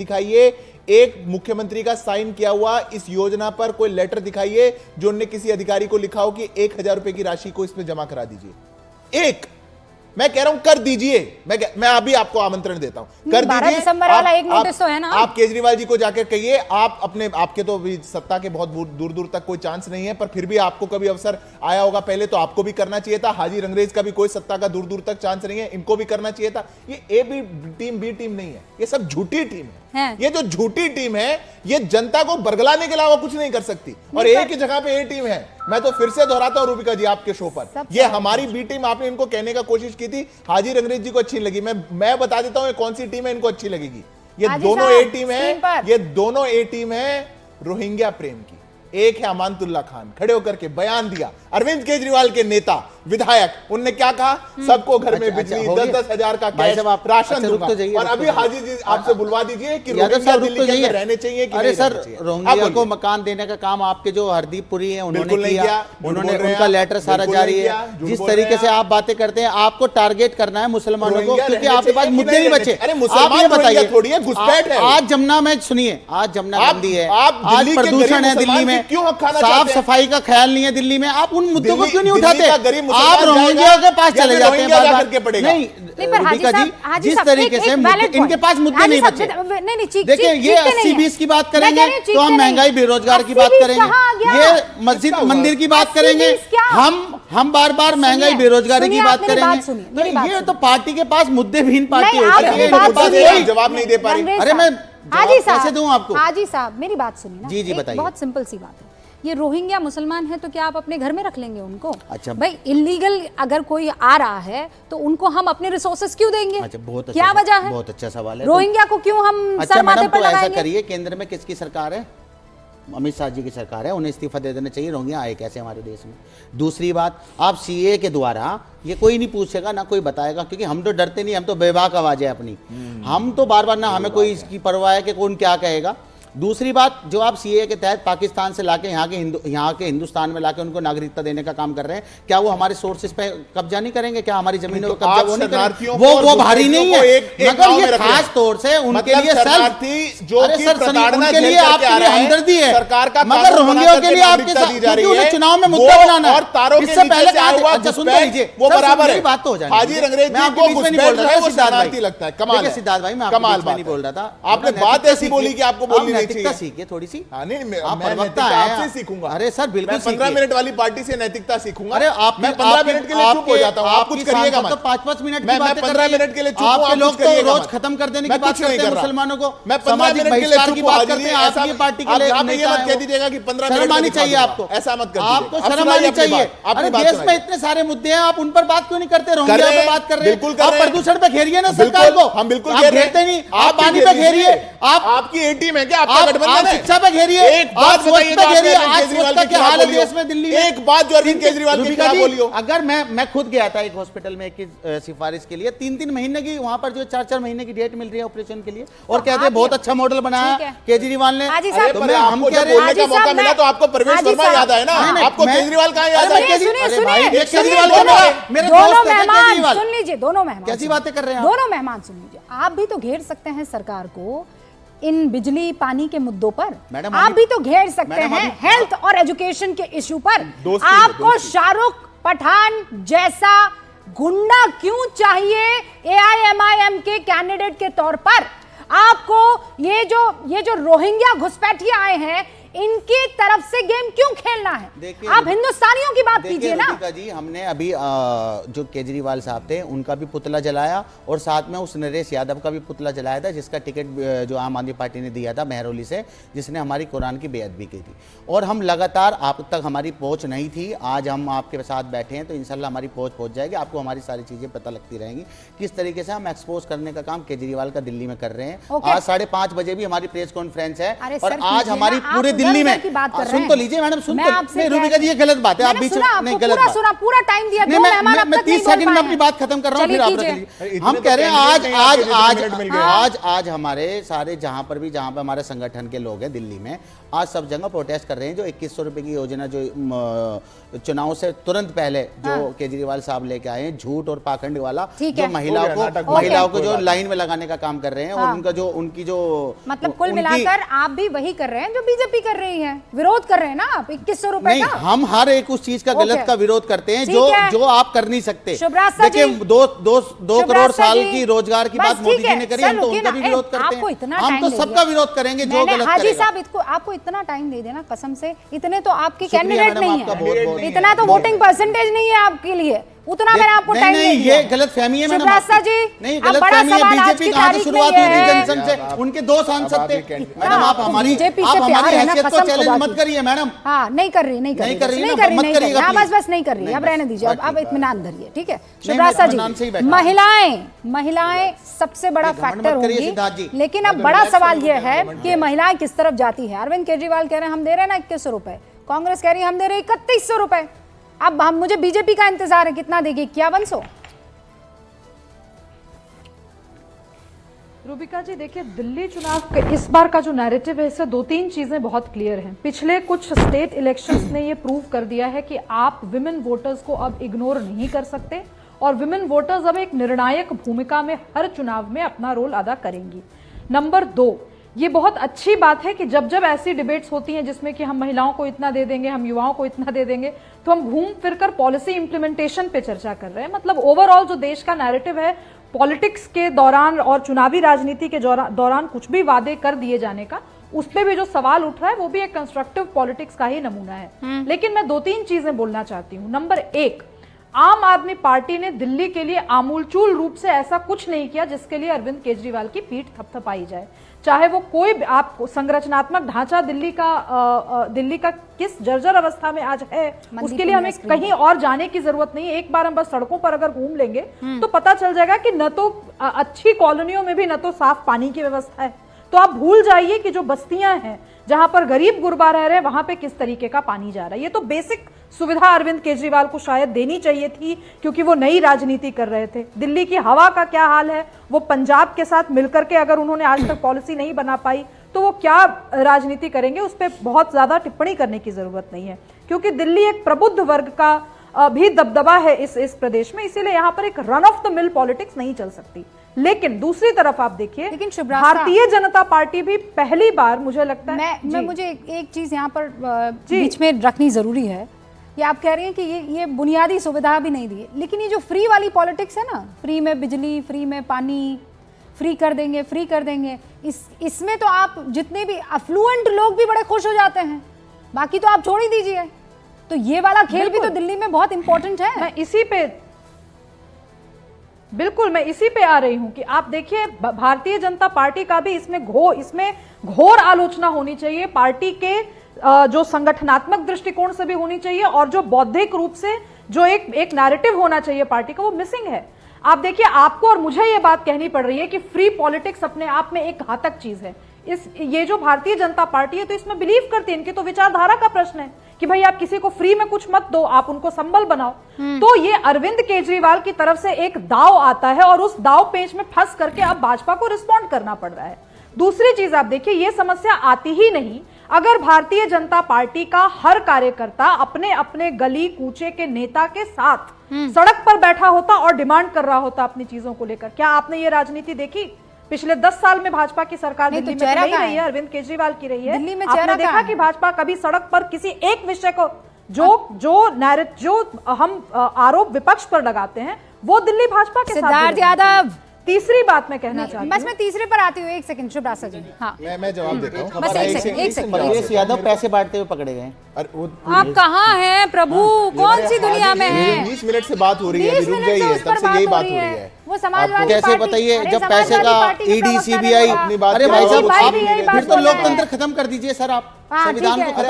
दिखाइए, एक मुख्यमंत्री का साइन किया हुआ इस योजना पर कोई लेटर दिखाइए जो उनने किसी अधिकारी को लिखा हो कि 1,000 रुपए की राशि को इसमें जमा करा दीजिए। एक, मैं कह रहा हूं कर दीजिए, मैं अभी आपको आमंत्रण देता हूं, कर 12 दीजिए। दिसंबर वाला एक नोटिस तो है ना। आप केजरीवाल जी को जाकर कहिए, आपके तो अभी सत्ता के बहुत दूर दूर तक कोई चांस नहीं है, पर फिर भी आपको कभी अवसर आया होगा पहले, तो आपको भी करना चाहिए था। हाजी रंगरेज का भी कोई सत्ता का दूर दूर तक चांस नहीं है, इनको भी करना चाहिए था। ये A B team B team नहीं है, ये सब झूठी टीम है। ये जो झूठी टीम है ये जनता को बरगलाने के अलावा कुछ नहीं कर सकती। और एक ही जगह पे ए टीम है। मैं तो फिर से दोहराता हूं रूबिका जी आपके शो पर, ये हमारी बी टीम। आपने इनको कहने का कोशिश की थी, हाजी रंगरेज जी को अच्छी लगी। मैं बता देता हूं ये कौन सी टीम है इनको अच्छी लगेगी। ये दोनों ए टीम है, ये दोनों ए टीम है रोहिंग्या प्रेम की। एक है अमानतुल्लाह खान, खड़े होकर के बयान दिया। अरविंद केजरीवाल के नेता विधायक, उनने क्या कहा, सबको घर में बिजली 10-10 हजार का कैश राशन दूंगा। और अभी हाजी जी आपसे बुलवा दीजिए कि रोहिंग्या दिल्ली के अंदर रहने चाहिए कि अरे सर, रोहिंग्या को मकान देने का काम आपके जो हरदीप पुरी है उन्होंने किया, उन्होंने उनका लेटर सारा जारी है। जिस तरीके से आप बातें करते हैं, आपको टारगेट करना है मुसलमानों को, क्योंकि आपके पास मुद्दे नहीं बचे। आप ये बताइए, थोड़ी है घुसपैठ है। आज जमुना में सुनिए, आज जमुना गंदी है, आज प्रदूषण है दिल्ली में, साफ सफाई का ख्याल नहीं है दिल्ली में। आप उन मुद्दों को क्यों नहीं उठाते? आप रोहिंग्या के पास चले जाते हैं बार बार। नहीं रूबिका जी, जिस तरीके से इनके पास मुद्दे नहीं बचे। देखिए, ये 80-20 की बात करेंगे तो हम महंगाई बेरोजगार की बात करेंगे, ये मस्जिद मंदिर की बात करेंगे, हम बार बार महंगाई बेरोजगारी की बात करेंगे। ये तो पार्टी के पास मुद्दे विहीन पार्टी होती है। जवाब नहीं दे पा रही। अरे मैं कैसे दूं आपको? हाजी साहब मेरी बात सुनिए ना। जी बताइए। बहुत सिंपल सी बात है, ये रोहिंग्या मुसलमान है तो क्या आप अपने घर में रख लेंगे उनको? अच्छा भाई, इलीगल अगर कोई आ रहा है तो उनको हम अपने रिसोर्सेज क्यों देंगे? अच्छा, बहुत क्या वजह है? बहुत अच्छा सवाल है। रोहिंग्या को क्यों हम सर माथे पर लगाएंगे? ऐसा करिए, केंद्र में किसकी सरकार है? अमित शाह जी की सरकार है, उन्हें इस्तीफा दे देना चाहिए। रोहिंग्या आए कैसे हमारे देश में? दूसरी बात, आप सीए के द्वारा ये कोई नहीं पूछेगा ना कोई बताएगा, क्योंकि हम तो डरते नहीं, हम तो बेबाक आवाज है अपनी। हम तो बार बार ना हमें कोई इसकी परवाह है कि कौन क्या कहेगा। दूसरी बात, जो आप सीए के तहत पाकिस्तान से लाके यहाँ के हिंदुस्तान में लाके उनको नागरिकता देने का काम कर रहे हैं, क्या वो हमारे सोर्सेज पे कब्जा नहीं करेंगे? क्या हमारी जमीनों को कब्जा वो नहीं करेंगे? वो भारी नहीं है, मगर ये खास तौर से उनके लिए उनके लिए आपके लिए हमदर्दी है सरकार का, मगर रोहिंग्या के लिए आपके साथ चुनाव में मुद्दा बनाना है। इससे पहले अच्छा सुन लीजिए, वो बराबर है, बात तो हो जाए। हाजी रंगरेज जी को घुसपैठ नहीं बोल रहा है, वो शरारती लगता है। कमाल है सिद्धार्थ भाई, मैं कमाल नहीं बोल रहा था। आपने बात ऐसी बोली कि आपको बोलनी नैतिकता सीखिए थोड़ी सी। आप प्रवक्ता हैं, आपसे सीखूंगा। अरे सर बिल्कुल, 15 मिनट वाली पार्टी से नैतिकता सीखूंगा। अरे आप, मैं 15 मिनट के लिए चुप हो जाता हूं, आप कुछ करिएगा मत। तो 5-5 मिनट मैं 15 मिनट के लिए चुप हूं, आपके लोग तो रोज खत्म कर देने की बात करते हैं मुसलमानों को। मैं 15 मिनट के लिए चुप की बात करते हैं, आपकी पार्टी के लिए आप ये मत कह दीजिएगा कि 15 मिनट आनी चाहिए आपको, ऐसा मत कर आपको शर्म आनी चाहिए। अरे देश में इतने सारे मुद्दे हैं, आप उन पर बात क्यों नहीं करते? रोहिंग्या पे बात कर रहे हैं, आप प्रदूषण पे घेरिए ना सरकार को। हम बिल्कुल घेरते नहीं, आप पानी पे घेरिए, आपकी ए टीम है क्या? आपका गठबंधन है? शिक्षा पे घेरिए, एक बात बताइए, केजरीवाल का क्या हाल है देश में, दिल्ली में? एक बात जो अरविंद केजरीवाल के खिलाफ बोलियो। अगर मैं खुद गया था एक हॉस्पिटल में एक सिफारिश के लिए, 3-3 महीने की वहां पर जो 4-4 महीने की डेट मिल रही है ऑपरेशन के लिए, और कहते हैं बहुत अच्छा मॉडल बनाया केजरीवाल ने। हम कह बोलने का मौका मिला तो आपको परवेश वर्मा याद आया ना, आपको केजरीवाल कहां याद आया? सुन लीजिए, दोनों मेहमान कैसी बातें कर रहे हैं? दोनों मेहमान सुन लीजिए, आप भी तो घेर सकते हैं सरकार को इन बिजली पानी के मुद्दों पर। आप भी तो घेर सकते हैं हेल्थ और एजुकेशन के इश्यू पर। आपको शाहरुख पठान जैसा गुंडा क्यों चाहिए एआईएमआईएम के कैंडिडेट के तौर पर? आपको ये जो रोहिंग्या घुसपैठिए आए हैं, इनकी तरफ से गेम क्यों खेलना है? आप हिंदुस्तानियों की बात कीजिए ना। जी, हमने अभी जो केजरीवाल साहब थे उनका भी पुतला जलाया, और साथ में उस नरेश यादव का भी पुतला जलाया था, जिसका टिकट जो आम आदमी पार्टी ने दिया था महरौली से, जिसने हमारी कुरान की बेअदबी की थी। और हम लगातार, आप तक हमारी पहुंच नहीं थी, आज हम आपके साथ बैठे हैं तो इंशाल्लाह हमारी पहुंच जाएगी। आपको हमारी सारी चीजें पता लगती रहेंगी, किस तरीके से हम एक्सपोज करने का काम केजरीवाल का दिल्ली में कर रहे हैं। आज 5:30 बजे भी हमारी प्रेस कॉन्फ्रेंस है, और आज हमारी पूरे दिल्ली में की बात कर रहे सुन हैं। तो लीजिए मैडम, सुन मैं तो आपसे रुबिका जी, ये गलत बात है, आप बीच नहीं गलत बात। सुना, पूरा टाइम दिया, नहीं, दो मेहमान अब मैं तक नहीं 30 बोल सेकंड में पाए अपनी हैं। बात खत्म कर रहा हूँ, फिर आप चलिए रख कीजिए। लीजिए। इतने हम तो कह रहे हैं कैंडिडेट नहीं, आपके जैसे मिनट मिल गए। आज हमारे सारे जहां पे हमारे संगठन के लोग हैं दिल्ली में, आज सब जगह प्रोटेस्ट कर रहे हैं। जो 2100 रुपए की योजना जो चुनाव से तुरंत पहले जो केजरीवाल साहब लेके आए हैं, झूठ और पाखंड वाला, ठीक जो है। महिलाओं को जो लाइन में लगाने का काम कर रहे हैं, और हाँ। उनकी जो मतलब कुल मिलाकर आप भी वही कर रहे हैं जो बीजेपी कर रही है, विरोध कर रहे हैं ना आप 2100 रुपए नहीं, का। हम हर एक उस चीज का गलत ओके। का विरोध करते हैं ठीक है। जो आप कर नहीं सकते। शुभराज सर देखिए, जी, 2 करोड़ साल जी, की रोजगार की बस बात मोदी ठीक जी है। ने करी, सर, हम तो रुकिए उनका ना, भी विरोध करते आपको इतना हैं। हम टाइम तो दे सबका दिया। विरोध करेंगे जो मैंने गलत हाजी करेगा। साहब आपको इतना टाइम दे देना कसम से, इतने तो आपके शुक्रिया कैंडिडेट मैडम, नहीं आपका है, बहुत-बहुत इतना तो वोटिंग परसेंटेज नहीं है आपके लिए, उतना मैंने आपको टाइम नहीं, नहीं ये दिया। गलतफहमी है मैडम शिवराज आपकी। सर जी, नहीं, अब बड़ा गलतफहमी है। सवाल आज बीजेपी की कहाँ से तारीख शुरुआत में हुई थी ये है। जनसंघ से? उनके 2 सांसद थे। मैडम, आप आप हमारी बीजेपी से प्यार है ना, हैसियत को कसम चैलेंज खुदा मत की। करिए मैडम। हाँ, नहीं कर रही नहीं कर रही ना, नहीं मत कर रही, करिएगा हाँ, प्लीज। बस नहीं कर रही। नहीं, अब बस, रहने दीजिए, बाकी अब इत्मीनान धरिए, ठीक है। मैं शिवराज सर इत्मीनान से ही जी, बैठा हूं। महिलाएं सबसे बड़ा नहीं, घमंड फैक्टर मत करिए सिद्धार्थ होंगी, जी। लेकिन अब बड़ा सवाल यह है कि महिलाएं किस तरफ जाती है। अरविंद केजरीवाल कह रहे हैं हम दे रहे हैं ना 2100 रुपए, कांग्रेस कह रही है हम दे रहे हैं 3100 रुपए। अब हम मुझे बीजेपी का इंतजार है, कितना देगी? 5100। रुबिका जी, देखिए, दिल्ली चुनाव के इस बार का जो नैरेटिव है, इससे 2-3 चीजें बहुत क्लियर हैं। पिछले कुछ स्टेट इलेक्शंस ने ये प्रूव कर दिया है कि आप विमेन वोटर्स को अब इग्नोर नहीं कर सकते, और विमेन वोटर्स अब एक निर्णायक भूमिका में हर चुनाव में अपना रोल अदा करेंगी। नंबर 2, ये बहुत अच्छी बात है कि जब जब ऐसी डिबेट्स होती हैं जिसमें कि हम महिलाओं को इतना दे देंगे, हम युवाओं को इतना दे देंगे, तो हम घूम फिर कर पॉलिसी इंप्लीमेंटेशन पे चर्चा कर रहे हैं। मतलब ओवरऑल जो देश का नैरेटिव है, पॉलिटिक्स के दौरान और चुनावी राजनीति के दौरान कुछ भी वादे कर दिए जाने का, उस पे भी जो सवाल उठ रहा है वो भी एक कंस्ट्रक्टिव पॉलिटिक्स का ही नमूना है। लेकिन मैं 2-3 चीजें बोलना चाहती हूँ। नंबर 1, आम आदमी पार्टी ने दिल्ली के लिए आमूलचूल रूप से ऐसा कुछ नहीं किया जिसके लिए अरविंद केजरीवाल की पीठ थपथपाई जाए। चाहे वो कोई आप संरचनात्मक ढांचा दिल्ली का किस जर्जर अवस्था में आज है, उसके लिए हमें कहीं और जाने की जरूरत नहीं है। एक बार हम बस सड़कों पर अगर घूम लेंगे तो पता चल जाएगा कि न तो अच्छी कॉलोनियों में भी न तो साफ पानी की व्यवस्था है। तो आप भूल जाइए कि जो बस्तियां हैं जहां पर गरीब गुरबा रह रहे हैं, वहां पे किस तरीके का पानी जा रहा है। ये तो बेसिक सुविधा अरविंद केजरीवाल को शायद देनी चाहिए थी, क्योंकि वो नई राजनीति कर रहे थे। दिल्ली की हवा का क्या हाल है, वो पंजाब के साथ मिलकर के अगर उन्होंने आज तक पॉलिसी नहीं बना पाई तो वो क्या राजनीति करेंगे, उस पर बहुत ज्यादा टिप्पणी करने की जरूरत नहीं है, क्योंकि दिल्ली एक प्रबुद्ध वर्ग का भी दबदबा है इस प्रदेश में। इसीलिए यहाँ पर एक run of the mill politics नहीं चल सकती। लेकिन दूसरी तरफ आप देखिए, भारतीय जनता पार्टी भी पहली बार, मुझे लगता है, मैं मुझे एक चीज यहाँ पर बीच में रखनी जरूरी है। ये आप कह रही हैं कि ये बुनियादी सुविधा भी नहीं दी, लेकिन ये जो फ्री वाली पॉलिटिक्स है ना, फ्री में बिजली, फ्री में पानी, फ्री कर देंगे, इसमें तो आप जितने भी अफ्लुएंट लोग भी बड़े खुश हो जाते हैं, बाकी तो आप छोड़ ही दीजिए। तो ये वाला खेल भी तो दिल्ली में बहुत इंपॉर्टेंट है। मैं इसी पे आ रही हूं कि आप देखिए, भारतीय जनता पार्टी का भी इसमें घोर आलोचना होनी चाहिए। पार्टी के जो संगठनात्मक दृष्टिकोण से भी होनी चाहिए, और जो बौद्धिक रूप से जो एक नैरेटिव होना चाहिए पार्टी का, वो मिसिंग है। आप देखिए, आपको और मुझे ये बात कहनी पड़ रही है कि फ्री पॉलिटिक्स अपने आप में एक घातक चीज है। ये जो भारतीय जनता पार्टी है तो इसमें बिलीव करती है, इनकी तो विचारधारा का प्रश्न है कि भाई आप किसी को फ्री में कुछ मत दो, आप उनको संबल बनाओ। तो ये अरविंद केजरीवाल की तरफ से एक दाव आता है, और उस दाव पेच में फंस करके अब भाजपा को रिस्पॉन्ड करना पड़ रहा है। दूसरी चीज आप देखिए, ये समस्या आती ही नहीं अगर भारतीय जनता पार्टी का हर कार्यकर्ता अपने अपने गली कूचे के नेता के साथ सड़क पर बैठा होता और डिमांड कर रहा होता अपनी चीजों को लेकर। क्या आपने ये राजनीति देखी? पिछले 10 साल में भाजपा की सरकार दिल्ली में नहीं रही है, अरविंद केजरीवाल की रही है। दिल्ली में आपने देखा कि भाजपा कभी सड़क पर किसी एक विषय को जो हम आरोप विपक्ष पर लगाते हैं, वो दिल्ली भाजपा के साथ। सिद्धार्थ यादव, तीसरी बात मैं कहना चाहती हूं, बस मैं तीसरे पर आती हूँ, एक सेकंड शुभराज सर जी। हाँ, मैं जवाब देता हूँ। बस एक सेकंड। अखिलेश यादव पैसे बांटते हुए पकड़े गए। आप कहाँ हैं प्रभु, कौन सी दुनिया में हैं? 20 मिनट से बात हो रही है, 20 रुक मिनट जाइए, से उस तब पर से यही बात बात हो रही है। वो समाजवादी कैसे पार्टी, बताइए, अरे जब पैसे समाजवादी का पार्टी के ईडी प्रवक्ता ने सीबीआई, कहा। अपनी बात अरे करो, भाई साहब, भाई आप भी यही बात फिर तो बोल रहे हैं। लोकतंत्र खत्म कर दीजिए सर, आप हाँ, संविधान ठीक को है। खत्म